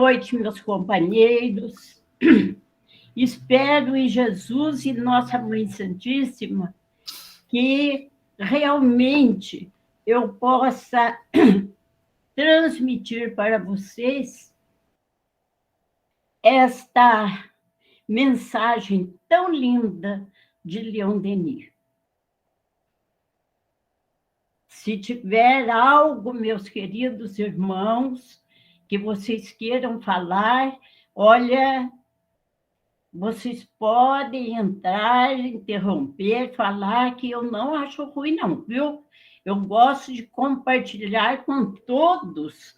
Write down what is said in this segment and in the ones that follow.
noite, meus companheiros. Espero em Jesus e Nossa Mãe Santíssima que realmente eu possa transmitir para vocês esta mensagem tão linda de Leon Denis. Se tiver algo, meus queridos irmãos, que vocês queiram falar, olha, vocês podem entrar, interromper, falar, que eu não acho ruim, não, viu? Eu gosto de compartilhar com todos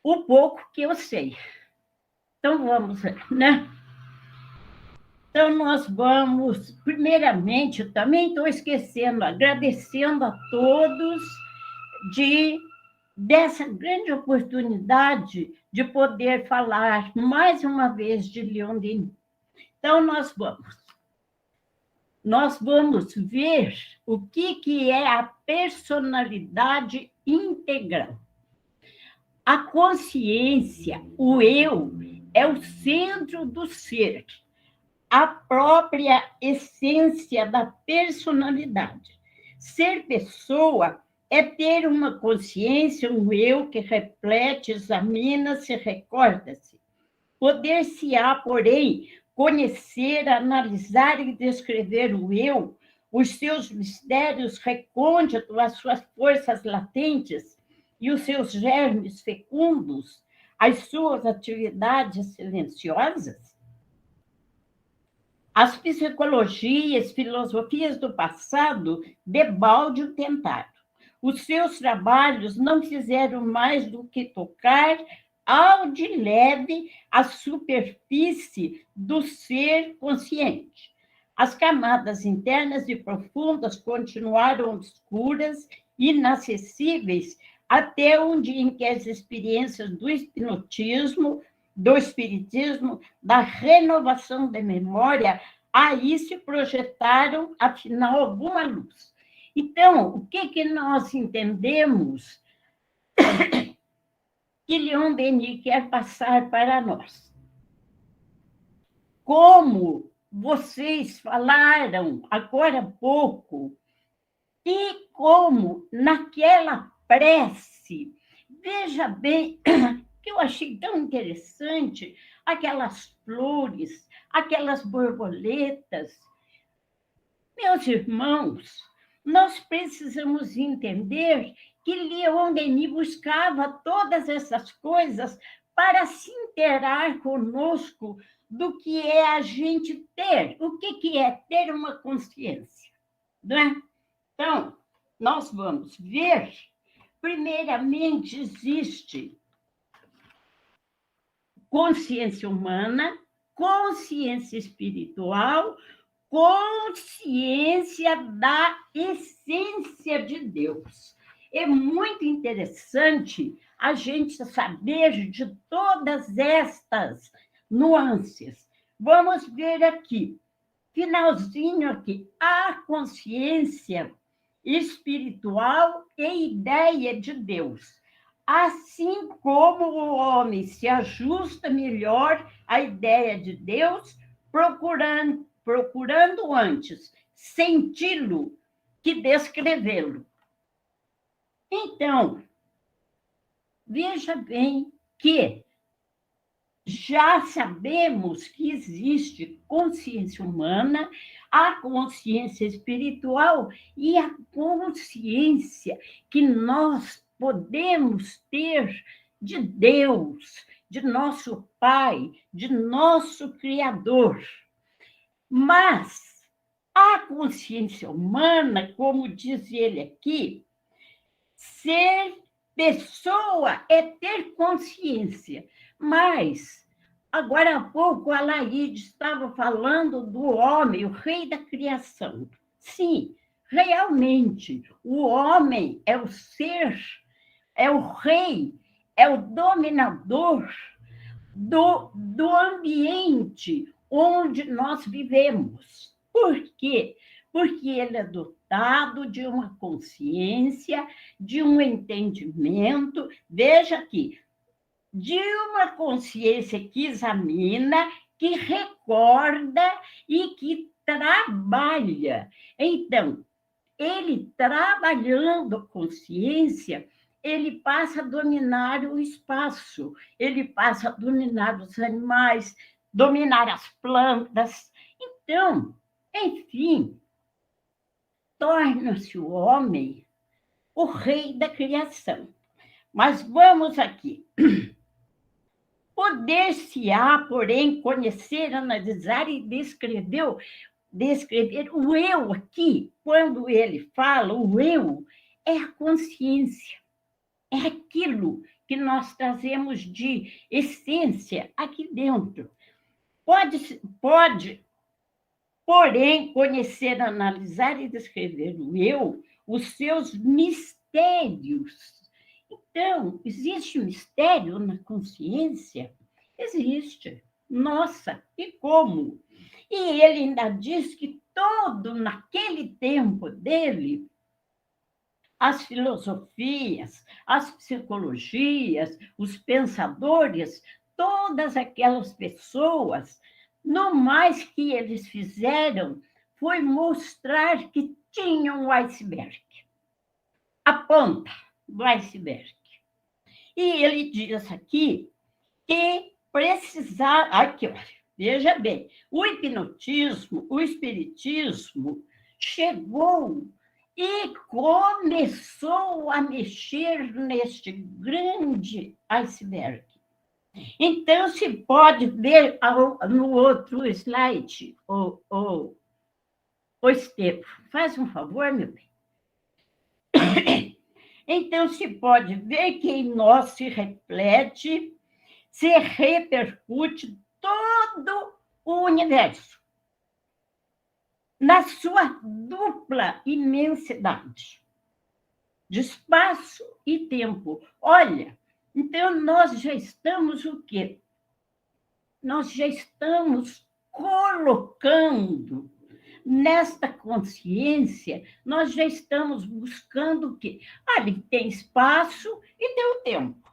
o pouco que eu sei. Então, vamos lá, né? Então, nós vamos, primeiramente, eu também estou esquecendo, agradecendo a todos dessa grande oportunidade de poder falar mais uma vez de Leon Denis. Então, nós vamos ver o que é a personalidade integral. A consciência, o eu, é o centro do ser, a própria essência da personalidade. Ser pessoa é ter uma consciência, um eu que reflete, examina, se recorda-se. Poder-se-á, porém, conhecer, analisar e descrever o eu, os seus mistérios recônditos, as suas forças latentes e os seus germes fecundos, as suas atividades silenciosas? As psicologias, filosofias do passado debalde o tentaram. Os seus trabalhos não fizeram mais do que tocar ao de leve a superfície do ser consciente. As camadas internas e profundas continuaram obscuras, inacessíveis, até um dia em que as experiências do hipnotismo, do espiritismo, da renovação da memória, aí se projetaram, afinal, alguma luz. Então, o que nós entendemos que Leon Denis quer passar para nós? Como vocês falaram agora há pouco, e como naquela prece, veja bem, que eu achei tão interessante, aquelas flores, aquelas borboletas. Meus irmãos, nós precisamos entender que Leon Denis buscava todas essas coisas para se interar conosco do que é a gente ter. O que é ter uma consciência, não é? Então, nós vamos ver, primeiramente, existe consciência humana, consciência espiritual, consciência da essência de Deus. É muito interessante a gente saber de todas estas nuances. Vamos ver aqui, finalzinho aqui, a consciência espiritual e ideia de Deus. Assim como o homem se ajusta melhor à ideia de Deus, procurando antes senti-lo que descrevê-lo. Então, veja bem que já sabemos que existe consciência humana, a consciência espiritual e a consciência que nós podemos ter de Deus, de nosso Pai, de nosso Criador. Mas a consciência humana, como diz ele aqui, ser pessoa é ter consciência. Mas, agora há pouco, a Laíde estava falando do homem, o rei da criação. Sim, realmente, o homem é o ser, é o rei, é o dominador do ambiente onde nós vivemos. Por quê? Porque ele é dotado de uma consciência, de um entendimento. Veja aqui, de uma consciência que examina, que recorda e que trabalha. Então, ele trabalhando a consciência, ele passa a dominar o espaço, ele passa a dominar os animais, dominar as plantas. Então, enfim, torna-se o homem o rei da criação. Mas vamos aqui. Poder-se-á, porém, conhecer, analisar e descrever o eu aqui, quando ele fala, o eu é a consciência, é aquilo que nós trazemos de essência aqui dentro. Pode, porém, conhecer, analisar e descrever o eu, os seus mistérios. Então, existe mistério na consciência? Existe. Nossa, e como? E ele ainda diz que todo naquele tempo dele, as filosofias, as psicologias, os pensadores, todas aquelas pessoas, no mais que eles fizeram foi mostrar que tinham um iceberg, a ponta do iceberg. E ele diz aqui que precisar. Aqui, olha, veja bem, o hipnotismo, o espiritismo chegou e começou a mexer neste grande iceberg. Então, se pode ver no outro slide, o Estevam, faz um favor, meu bem. Então, se pode ver que em nós se reflete, se repercute todo o universo, na sua dupla imensidade, de espaço e tempo. Olha, então nós já estamos o quê? Nós já estamos colocando nesta consciência, nós já estamos buscando o quê? Ali tem espaço e tem o tempo.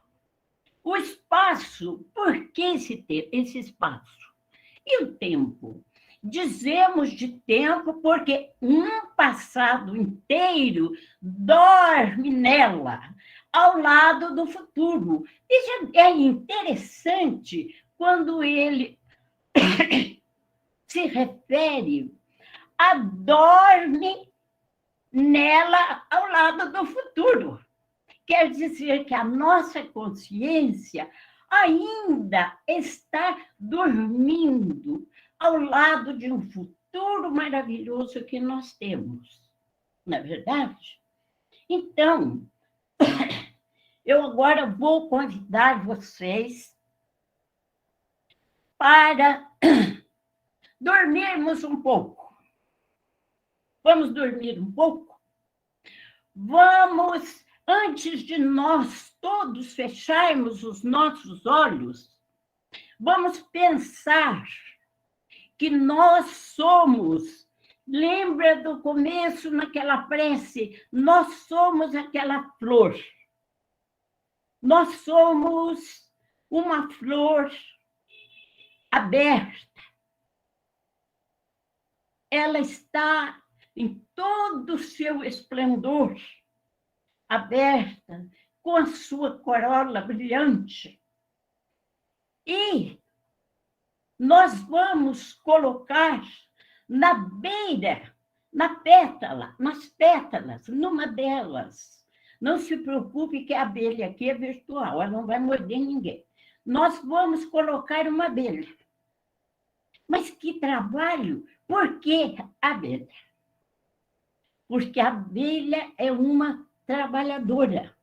O espaço, por que esse espaço? E o tempo? Dizemos de tempo porque um passado inteiro dorme nela, ao lado do futuro. Isso é interessante quando ele se refere a dorme nela ao lado do futuro. Quer dizer que a nossa consciência ainda está dormindo ao lado de um futuro maravilhoso que nós temos. Não é verdade? Então, eu agora vou convidar vocês para dormirmos um pouco. Vamos dormir um pouco? Vamos, antes de nós todos fecharmos os nossos olhos, vamos pensar que nós somos, lembra do começo naquela prece, nós somos aquela flor. Nós somos uma flor aberta. Ela está em todo o seu esplendor, aberta, com a sua corola brilhante. E nós vamos colocar na beira, nas pétalas, numa delas. Não se preocupe que a abelha aqui é virtual, ela não vai morder ninguém. Nós vamos colocar uma abelha. Mas que trabalho! Por que abelha? Porque a abelha é uma trabalhadora.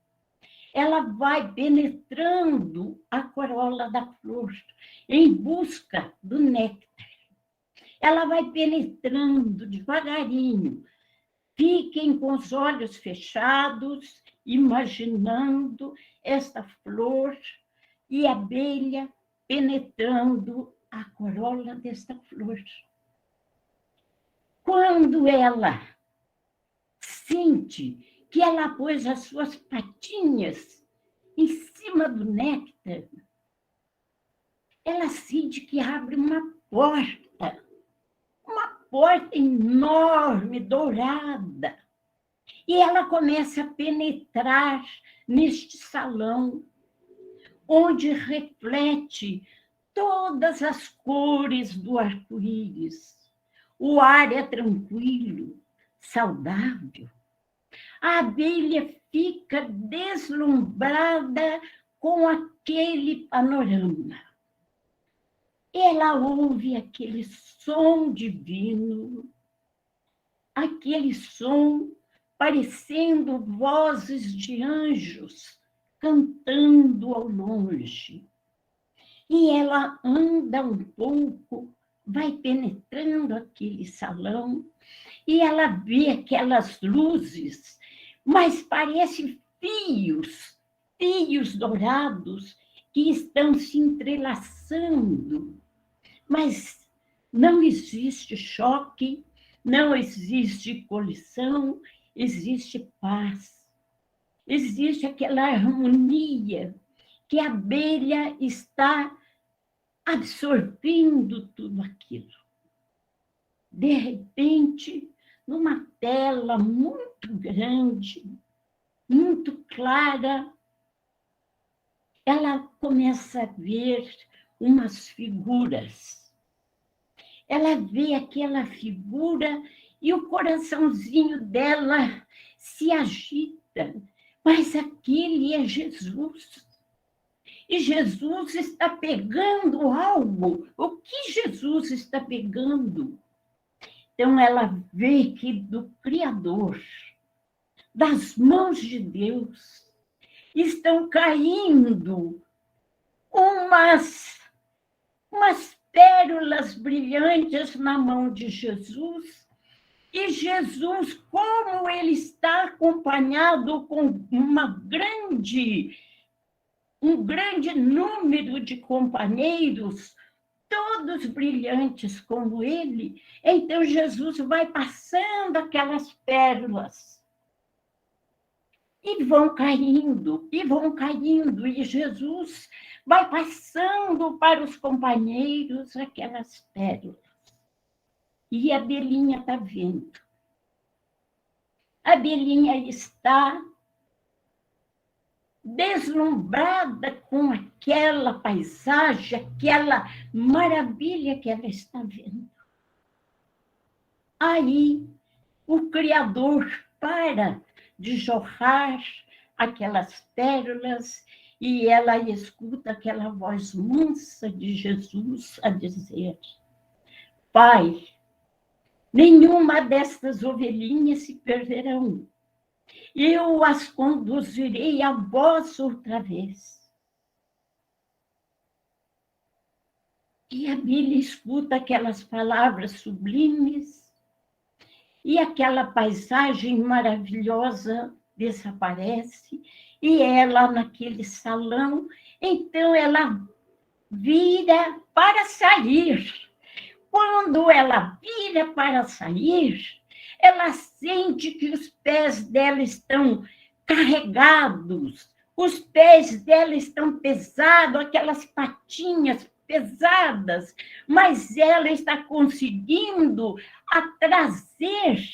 Ela vai penetrando a corola da flor em busca do néctar. Ela vai penetrando devagarinho. Fiquem com os olhos fechados, imaginando esta flor e a abelha penetrando a corola desta flor. Quando ela sente que ela pôs as suas patinhas em cima do néctar, ela sente que abre uma porta enorme, dourada. E ela começa a penetrar neste salão, onde reflete todas as cores do arco-íris. O ar é tranquilo, saudável. A abelha fica deslumbrada com aquele panorama. Ela ouve aquele som divino, aquele som parecendo vozes de anjos cantando ao longe. E ela anda um pouco, vai penetrando aquele salão, e ela vê aquelas luzes, mas parecem fios dourados que estão se entrelaçando. Mas não existe choque, não existe colisão, existe paz. Existe aquela harmonia que a abelha está absorvendo tudo aquilo. De repente, numa tela muito grande, muito clara, ela começa a ver umas figuras. Ela vê aquela figura e o coraçãozinho dela se agita, mas aquele é Jesus. E Jesus está pegando algo. O que Jesus está pegando? Então ela vê que do Criador, das mãos de Deus, estão caindo umas pérolas brilhantes na mão de Jesus. E Jesus, como ele está acompanhado com um grande número de companheiros, todos brilhantes como ele, então Jesus vai passando aquelas pérolas. E vão caindo, e Jesus vai passando para os companheiros aquelas pérolas. E a abelhinha está vendo. A abelhinha está deslumbrada com aquela paisagem, aquela maravilha que ela está vendo. Aí, o Criador para de jorrar aquelas pérolas e ela escuta aquela voz mansa de Jesus a dizer: Pai, nenhuma destas ovelhinhas se perderão. Eu as conduzirei a vós outra vez. E a abelha escuta aquelas palavras sublimes e aquela paisagem maravilhosa desaparece e ela naquele salão, então ela vira para sair. Quando ela vira para sair, ela sente que os pés dela estão carregados, os pés dela estão pesados, aquelas patinhas pesadas, mas ela está conseguindo trazer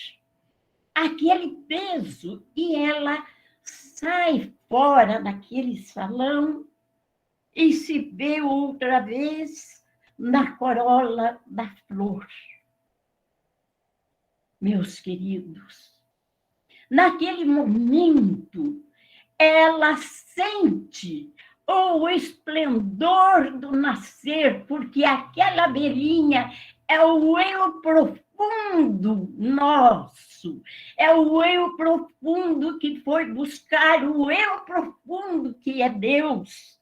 aquele peso e ela sai fora daquele salão e se vê outra vez na corola da flor. Meus queridos, naquele momento, ela sente o esplendor do nascer, porque aquela abelhinha é o eu profundo nosso, é o eu profundo que foi buscar o eu profundo que é Deus.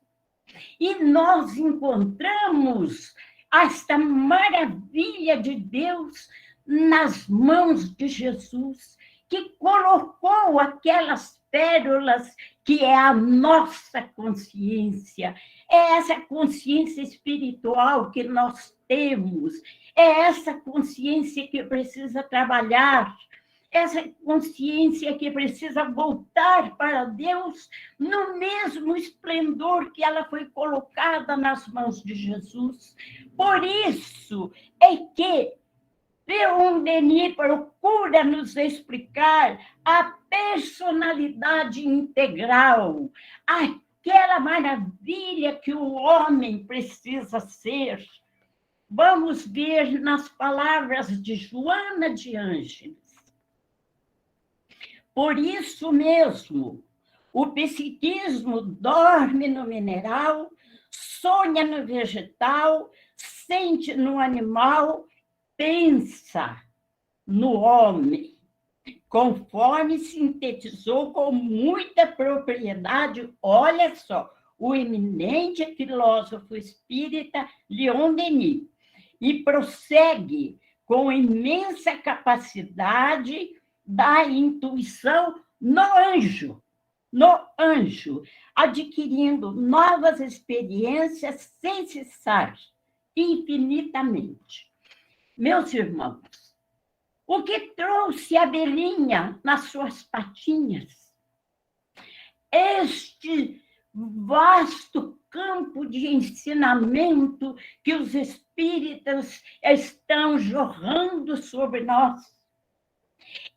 E nós encontramos esta maravilha de Deus nas mãos de Jesus, que colocou aquelas pérolas que é a nossa consciência, é essa consciência espiritual que nós temos, é essa consciência que precisa trabalhar, essa consciência que precisa voltar para Deus no mesmo esplendor que ela foi colocada nas mãos de Jesus. Por isso é que Leon Denis procura nos explicar a personalidade integral, aquela maravilha que o homem precisa ser. Vamos ver nas palavras de Joana de Ângeles. Por isso mesmo, o psiquismo dorme no mineral, sonha no vegetal, sente no animal, pensa no homem, conforme sintetizou com muita propriedade, olha só, o eminente filósofo espírita Leon Denis, e prossegue com imensa capacidade da intuição no anjo, adquirindo novas experiências sem cessar, infinitamente. Meus irmãos, o que trouxe a abelhinha nas suas patinhas? Este vasto campo de ensinamento que os espíritas estão jorrando sobre nós.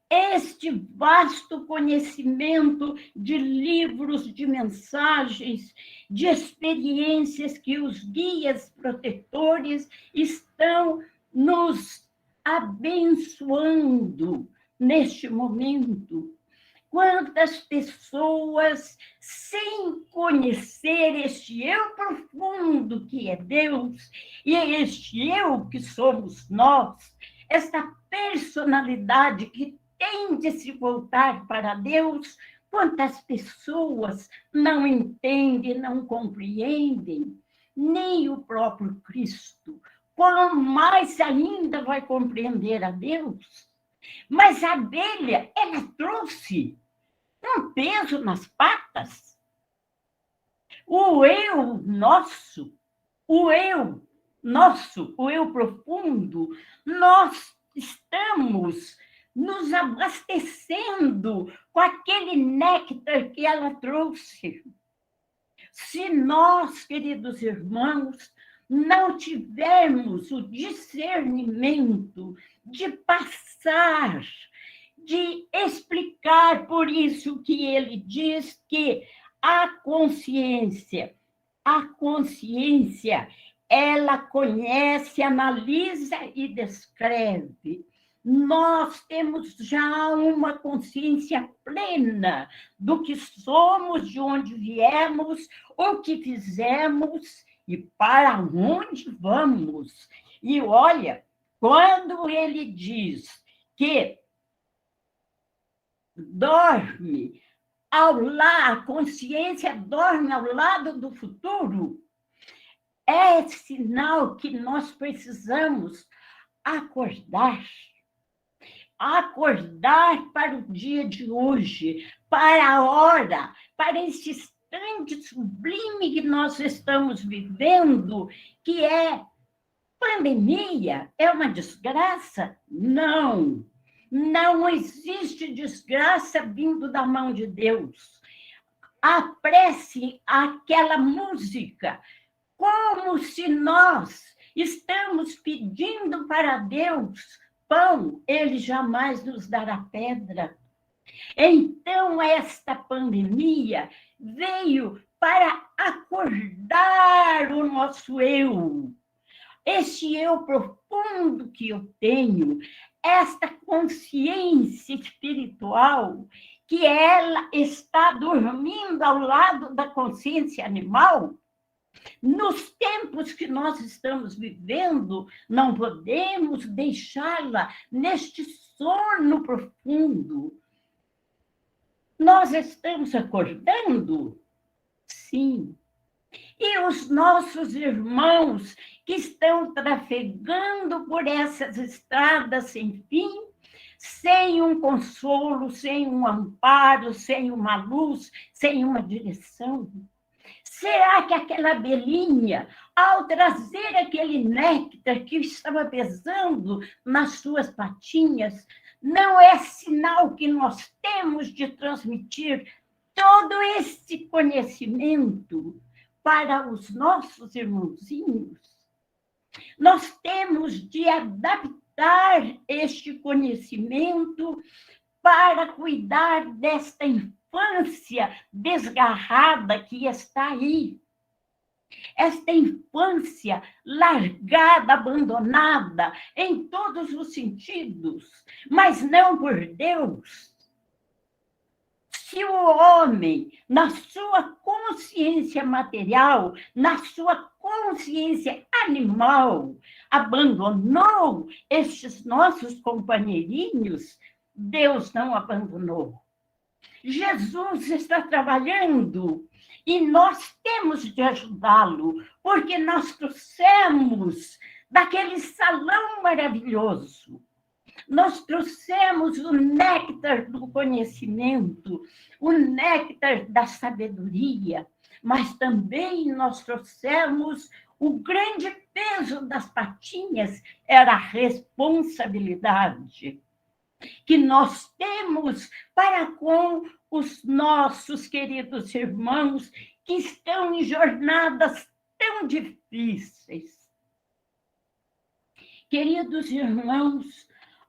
Este vasto conhecimento de livros, de mensagens, de experiências que os guias protetores estão nos abençoando neste momento. Quantas pessoas, sem conhecer este eu profundo que é Deus, e este eu que somos nós, esta personalidade que tem de se voltar para Deus, quantas pessoas não entendem, não compreendem, nem o próprio Cristo. Quanto mais ainda vai compreender a Deus? Mas a abelha, ela trouxe um peso nas patas. O eu nosso, o eu profundo, nós estamos nos abastecendo com aquele néctar que ela trouxe. Se nós, queridos irmãos, não tivermos o discernimento de passar, de explicar, por isso que ele diz que a consciência, ela conhece, analisa e descreve. Nós temos já uma consciência plena do que somos, de onde viemos, o que fizemos e para onde vamos. E olha, quando ele diz que dorme a consciência dorme ao lado do futuro, é sinal que nós precisamos acordar para o dia de hoje, para a hora, para esse instante sublime que nós estamos vivendo, que é pandemia. É uma desgraça? Não. Não existe desgraça vindo da mão de Deus. A prece, aquela música, como se nós estamos pedindo para Deus pão, ele jamais nos dará pedra. Então, esta pandemia veio para acordar o nosso eu, este eu profundo que eu tenho, esta consciência espiritual, que ela está dormindo ao lado da consciência animal. Nos tempos que nós estamos vivendo, não podemos deixá-la neste sono profundo. Nós estamos acordando? Sim. E os nossos irmãos que estão trafegando por essas estradas sem fim, sem um consolo, sem um amparo, sem uma luz, sem uma direção. Será que aquela abelhinha, ao trazer aquele néctar que estava pesando nas suas patinhas, não é sinal que nós temos de transmitir todo esse conhecimento para os nossos irmãozinhos? Nós temos de adaptar este conhecimento para cuidar desta infância desgarrada que está aí. Esta infância largada, abandonada em todos os sentidos, mas não por Deus. Se o homem, na sua consciência material, na sua consciência animal, abandonou estes nossos companheirinhos, Deus não abandonou. Jesus está trabalhando e nós temos de ajudá-lo, porque nós trouxemos daquele salão maravilhoso. Nós trouxemos o néctar do conhecimento, o néctar da sabedoria, mas também nós trouxemos o grande peso das patinhas, era a responsabilidade que nós temos para com os nossos queridos irmãos que estão em jornadas tão difíceis. Queridos irmãos,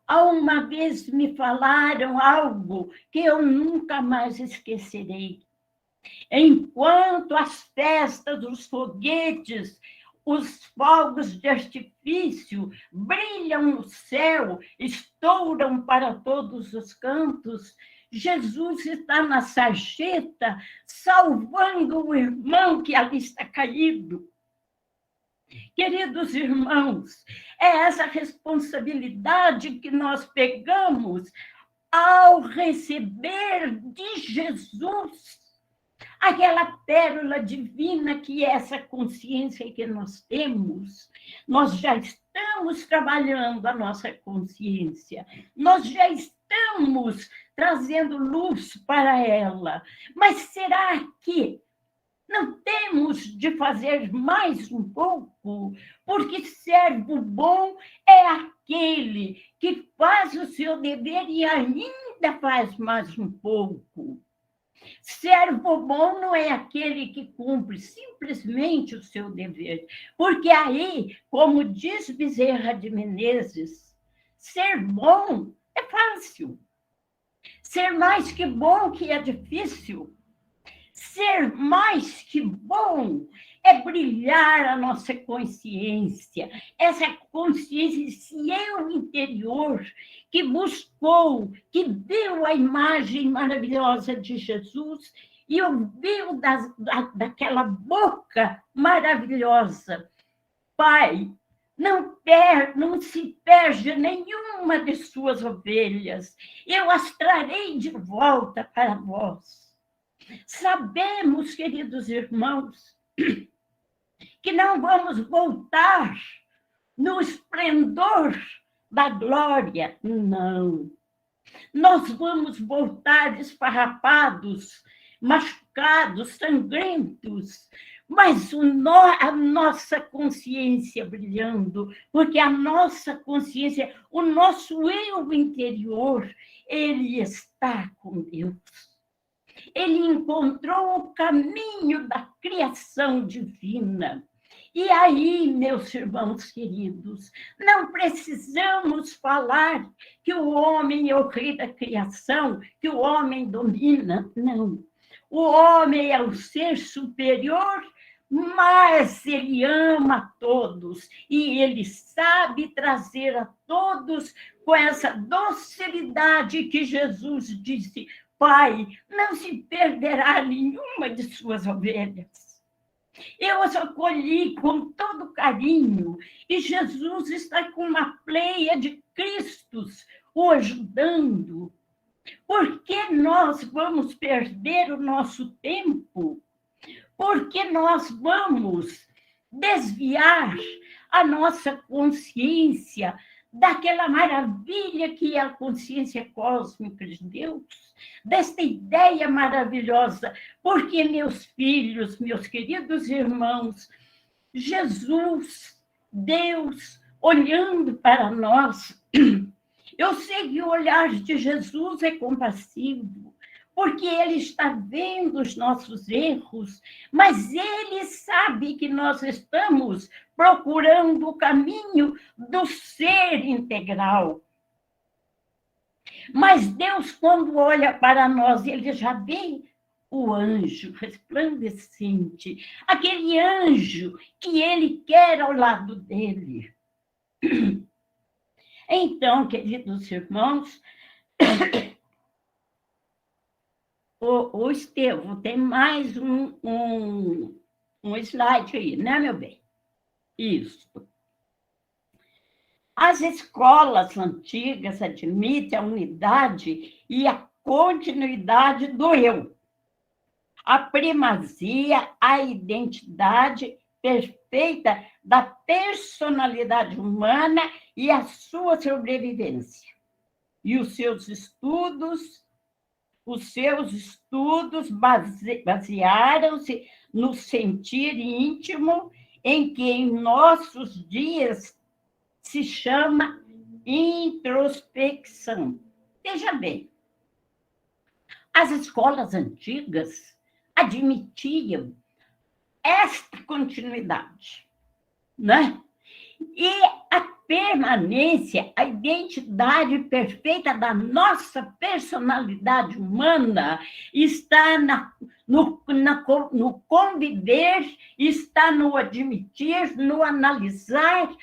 uma vez me falaram algo que eu nunca mais esquecerei. Enquanto as festas, os foguetes, os fogos de artifício brilham no céu, estouram para todos os cantos, Jesus está na sarjeta, salvando o irmão que ali está caído. Queridos irmãos, é essa responsabilidade que nós pegamos ao receber de Jesus aquela pérola divina que é essa consciência que nós temos. Nós já estamos trabalhando a nossa consciência, nós já estamos trazendo luz para ela, mas será que não temos de fazer mais um pouco? Porque servo bom é aquele que faz o seu dever e ainda faz mais um pouco. Servo bom não é aquele que cumpre simplesmente o seu dever, porque aí, como diz Bezerra de Menezes, ser bom é fácil, ser mais que bom que é difícil. Ser mais que bom é brilhar a nossa consciência, essa consciência, esse eu interior que buscou, que viu a imagem maravilhosa de Jesus e ouviu daquela boca maravilhosa. Pai, não se perde nenhuma de suas ovelhas, eu as trarei de volta para vós. Sabemos, queridos irmãos, que não vamos voltar no esplendor da glória, não. Nós vamos voltar esfarrapados, machucados, sangrentos, mas a nossa consciência brilhando, porque a nossa consciência, o nosso eu interior, ele está com Deus. Ele encontrou o caminho da criação divina. E aí, meus irmãos queridos, não precisamos falar que o homem é o rei da criação, que o homem domina, não. O homem é o ser superior, mas ele ama a todos e ele sabe trazer a todos com essa docilidade que Jesus disse: Pai, não se perderá nenhuma de suas ovelhas. Eu as acolhi com todo carinho e Jesus está com uma pleia de Cristos o ajudando. Por que nós vamos perder o nosso tempo? Por que nós vamos desviar a nossa consciência daquela maravilha que é a consciência cósmica de Deus, desta ideia maravilhosa? Porque, meus filhos, meus queridos irmãos, Jesus, Deus, olhando para nós, Eu sei que o olhar de Jesus é compassivo, porque ele está vendo os nossos erros, mas ele sabe que nós estamos procurando o caminho do ser integral. Mas Deus, quando olha para nós, ele já vê o anjo resplandecente, aquele anjo que ele quer ao lado dele. Então, queridos irmãos, o Estevão tem mais um slide aí, né, meu bem? Isso. As escolas antigas admitem a unidade e a continuidade do eu, a primazia, a identidade perfeita da personalidade humana e a sua sobrevivência. E os seus estudos basearam-se no sentir íntimo, em que em nossos dias se chama introspecção. Veja bem, as escolas antigas admitiam esta continuidade, né? E a permanência, a identidade perfeita da nossa personalidade humana está no conviver, está no admitir, no analisar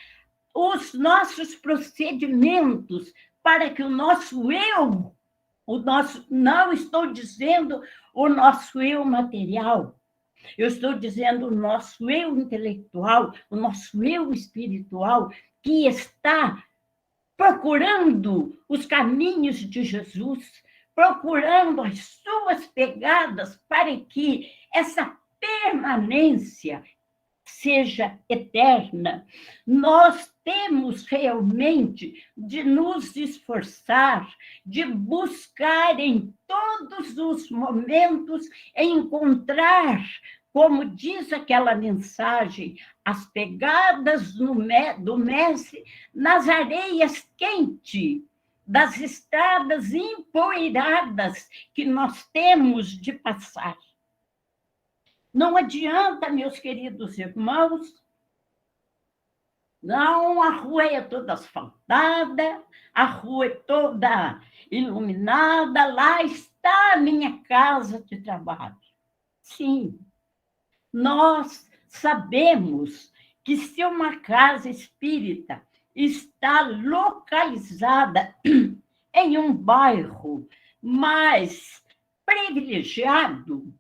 os nossos procedimentos para que o nosso eu, não estou dizendo o nosso eu material, eu estou dizendo o nosso eu intelectual, o nosso eu espiritual, que está procurando os caminhos de Jesus, procurando as suas pegadas para que essa permanência seja eterna. Nós temos realmente de nos esforçar, de buscar em todos os momentos encontrar, como diz aquela mensagem, as pegadas do Mestre nas areias quentes das estradas empoeiradas que nós temos de passar. Não adianta, meus queridos irmãos, não, a rua é toda asfaltada, a rua é toda iluminada, lá está a minha casa de trabalho. Sim, nós sabemos que se uma casa espírita está localizada em um bairro mais privilegiado,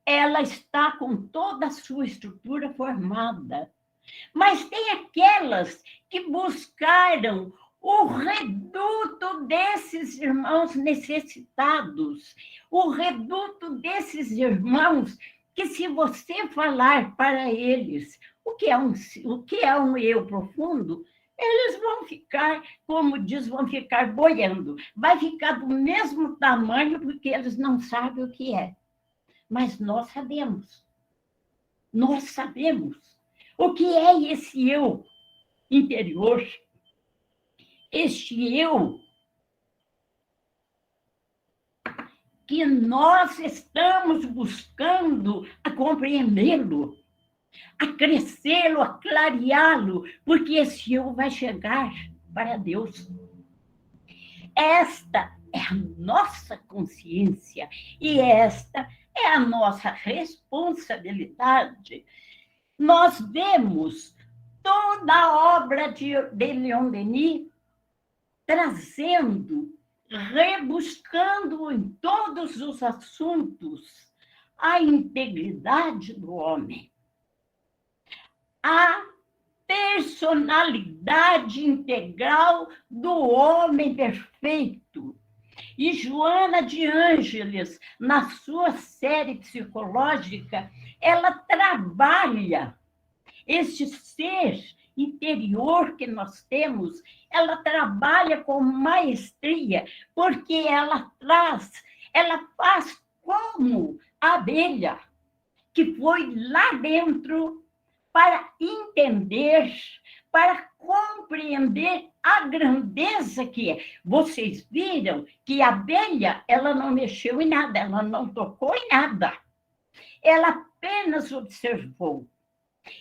ela está com toda a sua estrutura formada. Mas tem aquelas que buscaram o reduto desses irmãos necessitados, o reduto desses irmãos que, se você falar para eles o que é um eu profundo, eles vão ficar, como diz, vão ficar boiando. Vai ficar do mesmo tamanho porque eles não sabem o que é. Mas nós sabemos. Nós sabemos. O que é esse eu interior? Este eu que nós estamos buscando a compreendê-lo, a crescê-lo, a clareá-lo, porque esse eu vai chegar para Deus. Esta é a nossa consciência e esta é a nossa responsabilidade. Nós vemos toda a obra de Leon Denis trazendo, rebuscando em todos os assuntos a integridade do homem, a personalidade integral do homem perfeito. E Joana de Ângeles, na sua série psicológica, ela trabalha este ser interior que nós temos, ela trabalha com maestria, porque ela faz como a abelha, que foi lá dentro para entender, para compreender a grandeza que é. Vocês viram que a abelha, ela não mexeu em nada, ela não tocou em nada. Ela apenas observou.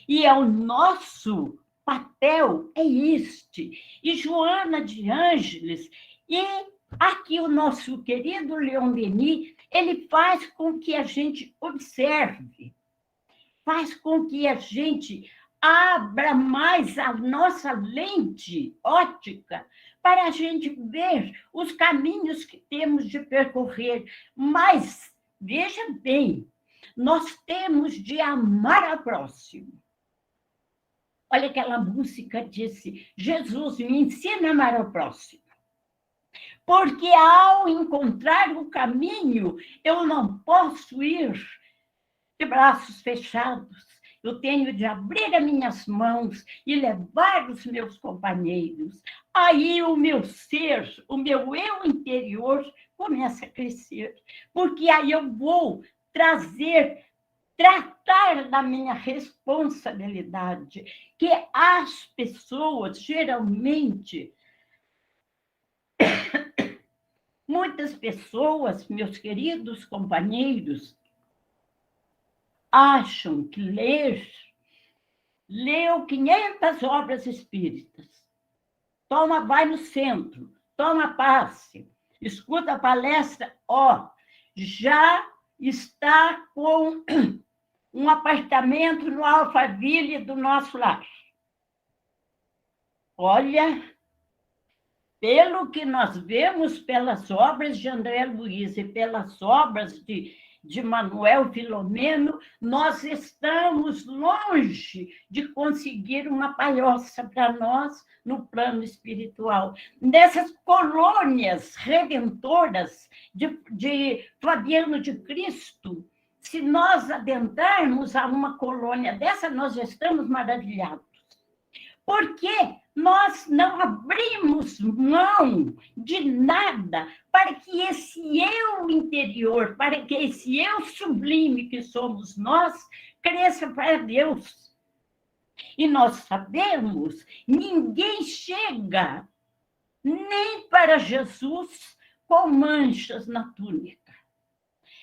E é o nosso papel, é este. E Joana de Ângeles, e aqui o nosso querido Leon Denis, ele faz com que a gente observe, faz com que a gente abra mais a nossa lente óptica para a gente ver os caminhos que temos de percorrer. Mas, veja bem, nós temos de amar ao próximo. Olha, aquela música disse: Jesus, me ensina a amar ao próximo. Porque ao encontrar o caminho, eu não posso ir de braços fechados. Eu tenho de abrir as minhas mãos e levar os meus companheiros. Aí o meu ser, o meu eu interior começa a crescer. Porque aí eu vou tratar da minha responsabilidade, que as pessoas, geralmente, muitas pessoas, meus queridos companheiros, acham que leu 500 obras espíritas, vai no centro, toma passe, escuta a palestra, já está com um apartamento no Alphaville do nosso lar. Olha, pelo que nós vemos pelas obras de André Luiz e pelas obras de Manuel Filomeno, nós estamos longe de conseguir uma palhoça para nós no plano espiritual. Nessas colônias redentoras de Fabiano de Cristo, se nós adentrarmos a uma colônia dessa, nós já estamos maravilhados. Porque nós não abrimos mão de nada para que esse eu interior, para que esse eu sublime que somos nós, cresça para Deus. E nós sabemos, ninguém chega nem para Jesus com manchas na túnica.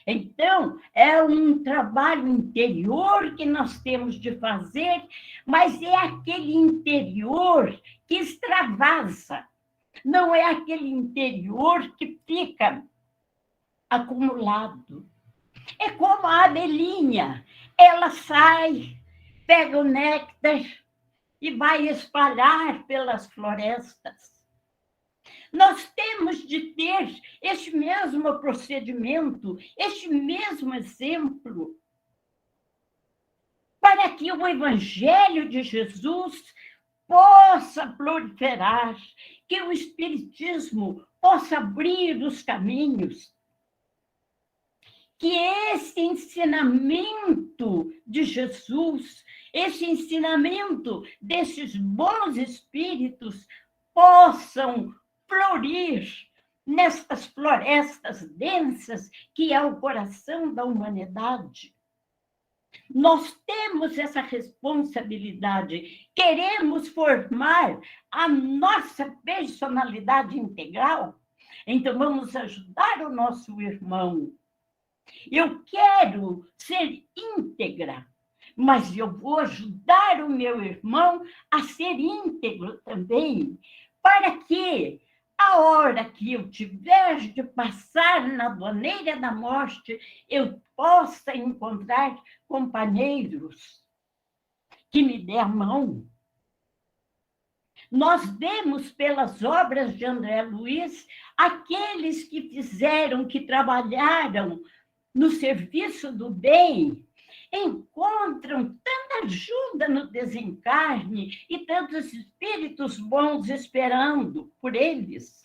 Então, é um trabalho interior que nós temos de fazer, mas é aquele interior que extravasa, não é aquele interior que fica acumulado. É como a abelhinha, ela sai, pega o néctar e vai espalhar pelas florestas. Nós temos de ter este mesmo procedimento, este mesmo exemplo, para que o Evangelho de Jesus possa proliferar, que o Espiritismo possa abrir os caminhos, que esse ensinamento de Jesus, esse ensinamento desses bons espíritos possam florir nestas florestas densas que é o coração da humanidade. Nós temos essa responsabilidade. Queremos formar a nossa personalidade integral? Então, vamos ajudar o nosso irmão. Eu quero ser íntegra, mas eu vou ajudar o meu irmão a ser íntegro também, para que a hora que eu tiver de passar na doneira da morte, eu possa encontrar companheiros que me dê a mão. Nós vemos pelas obras de André Luiz aqueles que fizeram, que trabalharam no serviço do bem, encontram tanta ajuda no desencarne e tantos espíritos bons esperando por eles.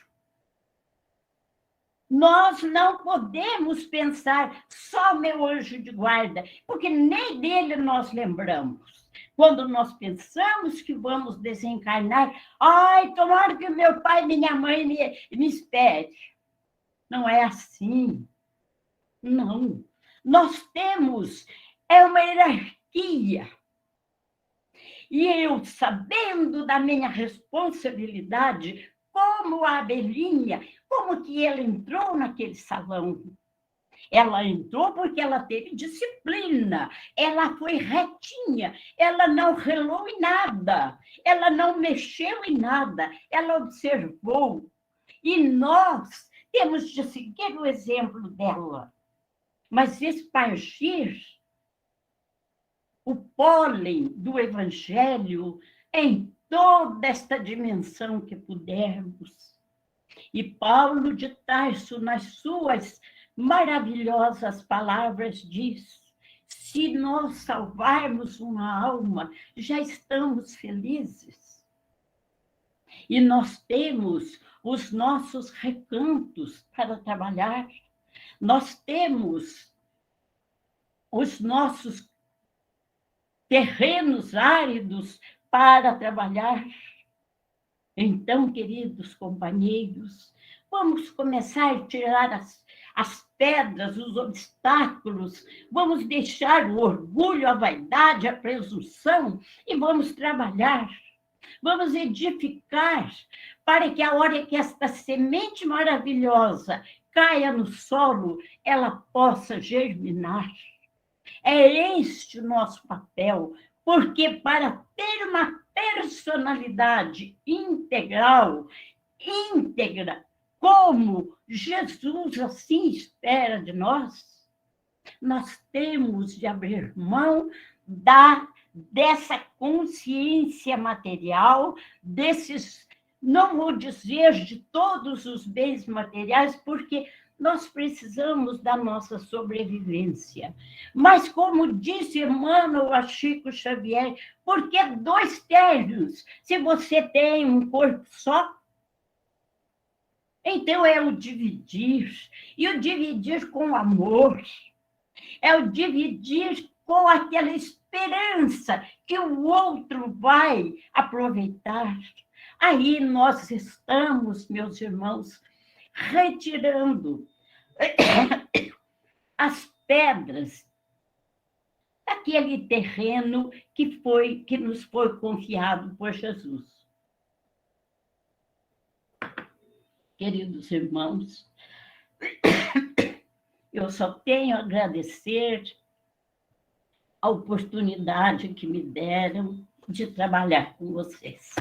Nós não podemos pensar só meu anjo de guarda, porque nem dele nós lembramos. Quando nós pensamos que vamos desencarnar, tomara que meu pai e minha mãe me espere. Não é assim. Não. Nós temos uma hierarquia. E eu, sabendo da minha responsabilidade, como a abelhinha, como que ela entrou naquele salão? Ela entrou porque ela teve disciplina, ela foi retinha, ela não relou em nada, ela não mexeu em nada, ela observou. E nós temos de seguir o exemplo dela, mas espargir o pólen do Evangelho em toda esta dimensão que pudermos. E Paulo de Tarso, nas suas maravilhosas palavras, diz: se nós salvarmos uma alma, já estamos felizes. E nós temos os nossos recantos para trabalhar, nós temos os nossos terrenos áridos para trabalhar. Então, queridos companheiros, vamos começar a tirar as pedras, os obstáculos, vamos deixar o orgulho, a vaidade, a presunção e vamos trabalhar, vamos edificar, para que a hora que esta semente maravilhosa caia no solo, ela possa germinar. É este o nosso papel, porque para ter uma personalidade integral, íntegra, como Jesus assim espera de nós, nós temos de abrir mão dessa consciência material, desses, não vou dizer de todos os bens materiais, porque nós precisamos da nossa sobrevivência. Mas, como disse Emmanuel a Chico Xavier, por que dois ternos, se você tem um corpo só? Então, é o dividir, e o dividir com amor, é o dividir com aquela esperança que o outro vai aproveitar. Aí nós estamos, meus irmãos, retirando as pedras daquele terreno que nos foi confiado por Jesus. Queridos irmãos, eu só tenho a agradecer a oportunidade que me deram de trabalhar com vocês.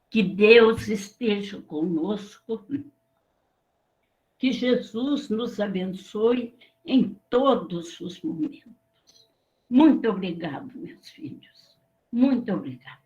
Que Deus esteja conosco, que Jesus nos abençoe em todos os momentos. Muito obrigado, meus filhos. Muito obrigada.